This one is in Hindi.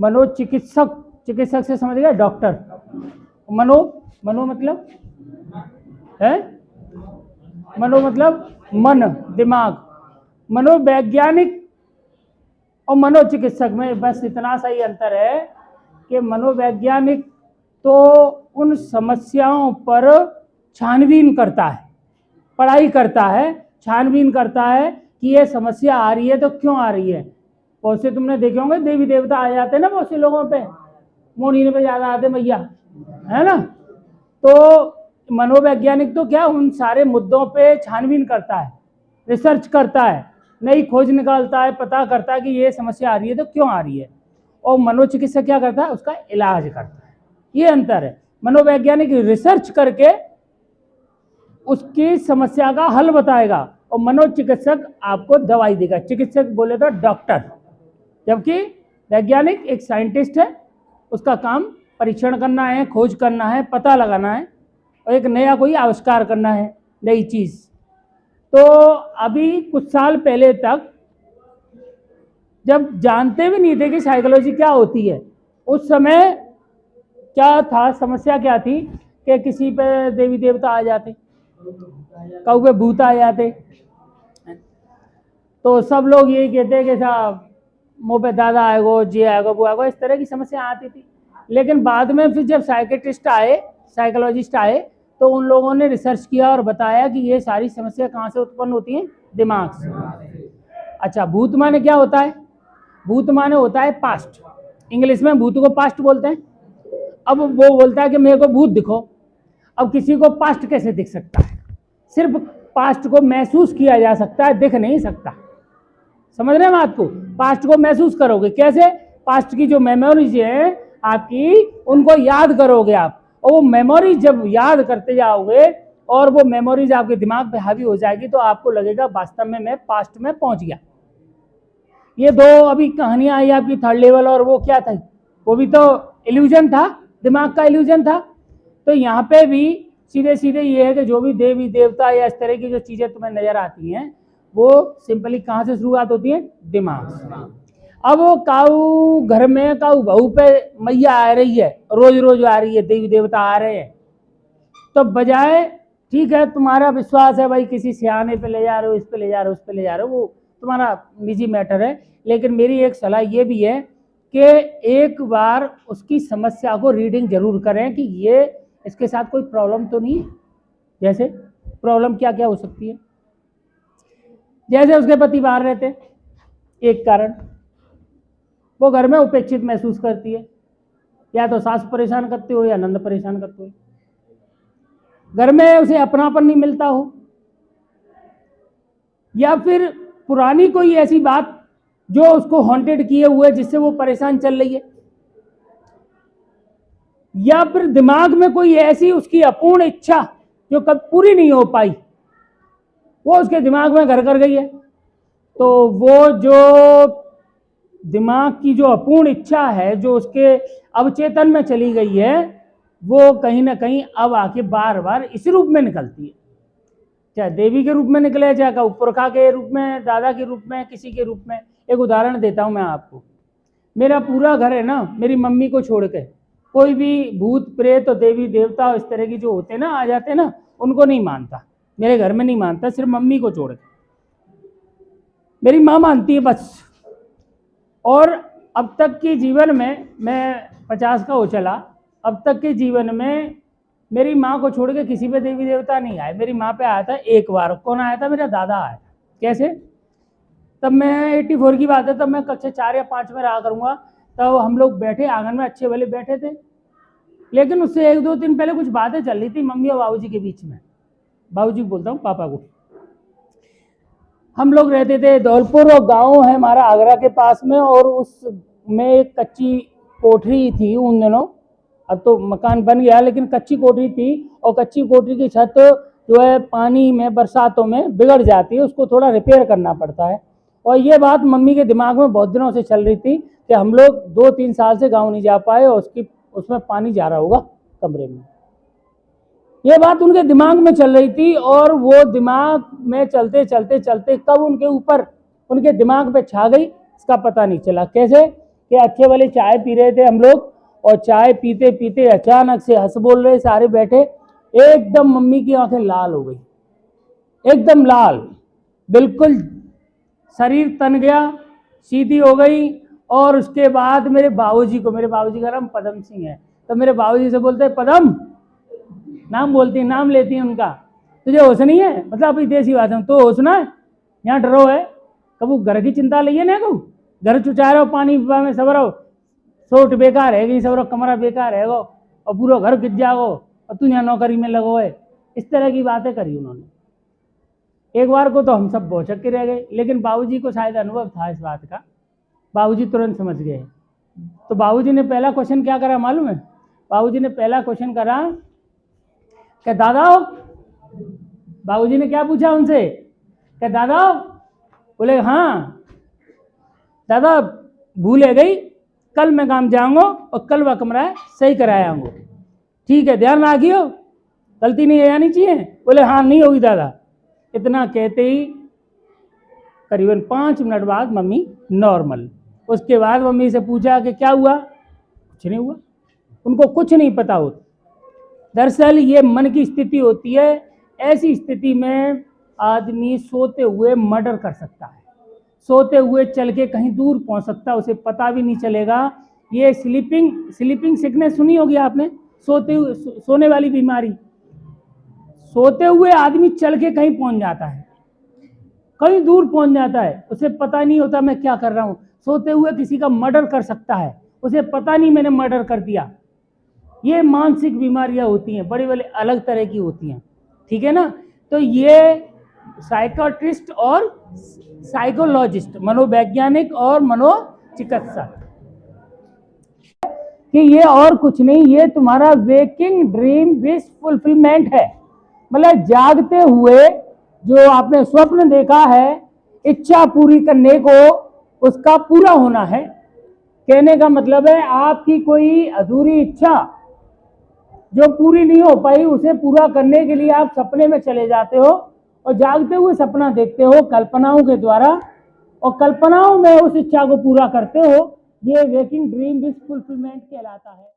मनोचिकित्सक, चिकित्सक से समझ गए डॉक्टर। मनो मतलब है, मनो मतलब मन, दिमाग। मनोवैज्ञानिक और मनोचिकित्सक में बस इतना सा ही अंतर है कि मनोवैज्ञानिक तो उन समस्याओं पर छानबीन करता है, पढ़ाई करता है, छानबीन करता है कि ये समस्या आ रही है तो क्यों आ रही है। बहुत से तुमने देखे होंगे देवी देवता आ जाते हैं ना बहुत से लोगों पे, मोड़ीने पे ज़्यादा आते भैया, है ना। तो मनोवैज्ञानिक तो क्या उन सारे मुद्दों पे छानबीन करता है, रिसर्च करता है, नई खोज निकालता है, पता करता है कि ये समस्या आ रही है तो क्यों आ रही है। और मनोचिकित्सक क्या करता है, उसका इलाज करता है। ये अंतर है। मनोवैज्ञानिक रिसर्च करके उसकी समस्या का हल बताएगा और मनोचिकित्सक आपको दवाई देगा। चिकित्सक बोले तो डॉक्टर, जबकि वैज्ञानिक एक साइंटिस्ट है, उसका काम परीक्षण करना है, खोज करना है, पता लगाना है और एक नया कोई आविष्कार करना है, नई चीज़। तो अभी कुछ साल पहले तक जब जानते भी नहीं थे कि साइकोलॉजी क्या होती है, उस समय क्या था, समस्या क्या थी कि किसी पे देवी देवता आ जाते, कहीं पे भूत आ जाते, तो सब लोग यही कहते कि साहब मुँह पे दादा आएगो, जी आएगो, वो आएगो, इस तरह की समस्या आती थी। लेकिन बाद में फिर जब साइकेट्रिस्ट आए, साइकोलॉजिस्ट आए, तो उन लोगों ने रिसर्च किया और बताया कि ये सारी समस्या कहाँ से उत्पन्न होती हैं, दिमाग से। अच्छा, भूत माने क्या होता है? भूत माने होता है पास्ट। इंग्लिश में भूत को पास्ट बोलते हैं। अब वो बोलता है कि मेरे को भूत दिखो। अब किसी को पास्ट कैसे दिख सकता है? सिर्फ पास्ट को महसूस किया जा सकता है, दिख नहीं सकता। समझ रहे हैं बात को? पास्ट को महसूस करोगे कैसे? पास्ट की जो मेमोरीज है आपकी, उनको याद करोगे आप, और वो मेमोरी जब याद करते जाओगे और वो मेमोरीज आपके दिमाग पे हावी हो जाएगी तो आपको लगेगा वास्तव में मैं पास्ट में पहुंच गया। ये दो अभी कहानियां आई आपकी, थर्ड लेवल और वो क्या था, वो भी तो इल्यूजन था, दिमाग का इल्यूजन था। तो यहाँ पे भी सीधे सीधे ये है कि जो भी देवी देवता या इस तरह की जो चीजें तुम्हें नजर आती हैं वो सिंपली कहाँ से शुरुआत होती है, दिमाग से। अब वो काऊ घर में काऊ बहू पे मैया आ रही है, रोज रोज आ रही है, देवी देवता आ रहे हैं, तो बजाय, ठीक है तुम्हारा विश्वास है भाई, किसी सियाने पे ले जा रहे हो, इस पे ले जा रहे हो, उस पे ले जा रहे हो, वो तुम्हारा निजी मैटर है। लेकिन मेरी एक सलाह ये भी है कि एक बार उसकी समस्या को रीडिंग जरूर करें कि ये इसके साथ कोई प्रॉब्लम तो नहीं है। जैसे प्रॉब्लम क्या क्या हो सकती है? जैसे उसके पति बाहर रहते, एक कारण, वो घर में उपेक्षित महसूस करती है, या तो सास परेशान करते हो या नंद परेशान करते हो, घर में उसे अपनापन नहीं मिलता हो, या फिर पुरानी कोई ऐसी बात जो उसको हॉन्टेड किए हुए जिससे वो परेशान चल रही है, या फिर दिमाग में कोई ऐसी उसकी अपूर्ण इच्छा जो कब पूरी नहीं हो पाई, वो उसके दिमाग में घर कर गई है। तो वो जो दिमाग की जो अपूर्ण इच्छा है जो उसके अवचेतन में चली गई है, वो कहीं ना कहीं अब आके बार बार इस रूप में निकलती है, चाहे देवी के रूप में निकले, चाहे पुरखा के रूप में, दादा के रूप में, किसी के रूप में। एक उदाहरण देता हूं मैं आपको। मेरा पूरा घर है ना, मेरी मम्मी को छोड़ के कोई भी भूत प्रेत और देवी देवता इस तरह की जो होते ना आ जाते ना, उनको नहीं मानता, मेरे घर में नहीं मानता, सिर्फ मम्मी को छोड़ के। मेरी माँ मानती है बस। और अब तक के जीवन में, मैं 50 का हो चला, अब तक के जीवन में मेरी माँ को छोड़ के किसी पे देवी देवता नहीं आए। मेरी माँ पे आया था एक बार। कौन आया था? मेरा दादा आया था। कैसे? तब मैं 84 की बात है, तब मैं कक्षा 4 या 5 में रहा करूँगा। तब हम लोग बैठे आंगन में, अच्छे वाले बैठे थे, लेकिन उससे 1-2 दिन पहले कुछ बातें चल रही थी मम्मी और बाबूजी के बीच में। बाबूजी बोलता हूँ, पापा को। हम लोग रहते थे धौलपुर, और गांव है हमारा आगरा के पास में, और उसमें एक कच्ची कोठरी थी उन दिनों। अब तो मकान बन गया, लेकिन कच्ची कोठरी थी, और कच्ची कोठरी की छत जो है पानी में, बरसातों में बिगड़ जाती है, उसको थोड़ा रिपेयर करना पड़ता है। और ये बात मम्मी के दिमाग में बहुत दिनों से चल रही थी कि हम लोग 2-3 साल से गाँव नहीं जा पाए, और उसमें पानी जा रहा होगा कमरे में। ये बात उनके दिमाग में चल रही थी, और वो दिमाग में चलते चलते चलते कब उनके ऊपर, उनके दिमाग पे छा गई, इसका पता नहीं चला। कैसे कि अच्छे वाले चाय पी रहे थे हम लोग, और चाय पीते पीते अचानक से हंस बोल रहे सारे बैठे, एकदम मम्मी की आंखें लाल हो गई, एकदम लाल, बिल्कुल शरीर तन गया, सीधी हो गई। और उसके बाद मेरे बाबूजी का नाम पदम सिंह है, तो मेरे बाबूजी से बोलते हैं, पदम, नाम बोलती है, नाम लेती है उनका, तुझे होश नहीं है, मतलब अभी देसी बात है, तो होश ना है, यहाँ डरो है, कबू घर की चिंता लइए ना, कहू घर चुचा रहो, पानी में सब रहो, सोट बेकार है, सब रहो, कमरा बेकार है, और पूरा घर गिर जाओ, और तू यहाँ नौकरी में लगो है, इस तरह की बातें करी उन्होंने। एक बार को तो हम सब भौचक के रह गए, लेकिन बाबूजी को शायद अनुभव था इस बात का, बाबूजी तुरंत समझ गए। तो बाबूजी ने पहला क्वेश्चन क्या करा मालूम है? बाबूजी ने पहला क्वेश्चन करा कि दादा, बाबूजी ने क्या पूछा उनसे कि दादा, बोले हाँ दादा, भूल है गई, कल मैं काम जाऊंगा और कल वह कमरा सही करायाऊंगा, ठीक है, ध्यान रखियो, गलती नहीं आनी चाहिए। बोले हाँ नहीं होगी दादा। इतना कहते ही करीबन 5 मिनट बाद मम्मी नॉर्मल। उसके बाद मम्मी से पूछा कि क्या हुआ? कुछ नहीं हुआ, उनको कुछ नहीं पता होता। दरअसल ये मन की स्थिति होती है, ऐसी स्थिति में आदमी सोते हुए मर्डर कर सकता है, सोते हुए चल के कहीं दूर पहुंच सकता है, उसे पता भी नहीं चलेगा। ये स्लीपिंग सिकनेस सुनी होगी आपने, सोने वाली बीमारी। सोते हुए आदमी चल के कहीं पहुंच जाता है, कहीं दूर पहुंच जाता है, उसे पता नहीं होता मैं क्या कर रहा हूं। सोते हुए किसी का मर्डर कर सकता है, उसे पता नहीं मैंने मर्डर कर दिया। ये मानसिक बीमारियां होती हैं, बड़ी बड़ी अलग तरह की होती हैं, ठीक है ना। तो ये साइकियाट्रिस्ट और साइकोलॉजिस्ट, मनोवैज्ञानिक और मनोचिकित्सक, कि ये और कुछ नहीं, ये तुम्हारा वेकिंग ड्रीम विश फुलफिलमेंट है। मतलब जागते हुए जो आपने स्वप्न देखा है, इच्छा पूरी करने को, उसका पूरा होना है। कहने का मतलब है आपकी कोई अधूरी इच्छा जो पूरी नहीं हो पाई, उसे पूरा करने के लिए आप सपने में चले जाते हो और जागते हुए सपना देखते हो कल्पनाओं के द्वारा, और कल्पनाओं में उस इच्छा को पूरा करते हो। ये वेकिंग ड्रीम विश फुलफिलमेंट कहलाता है।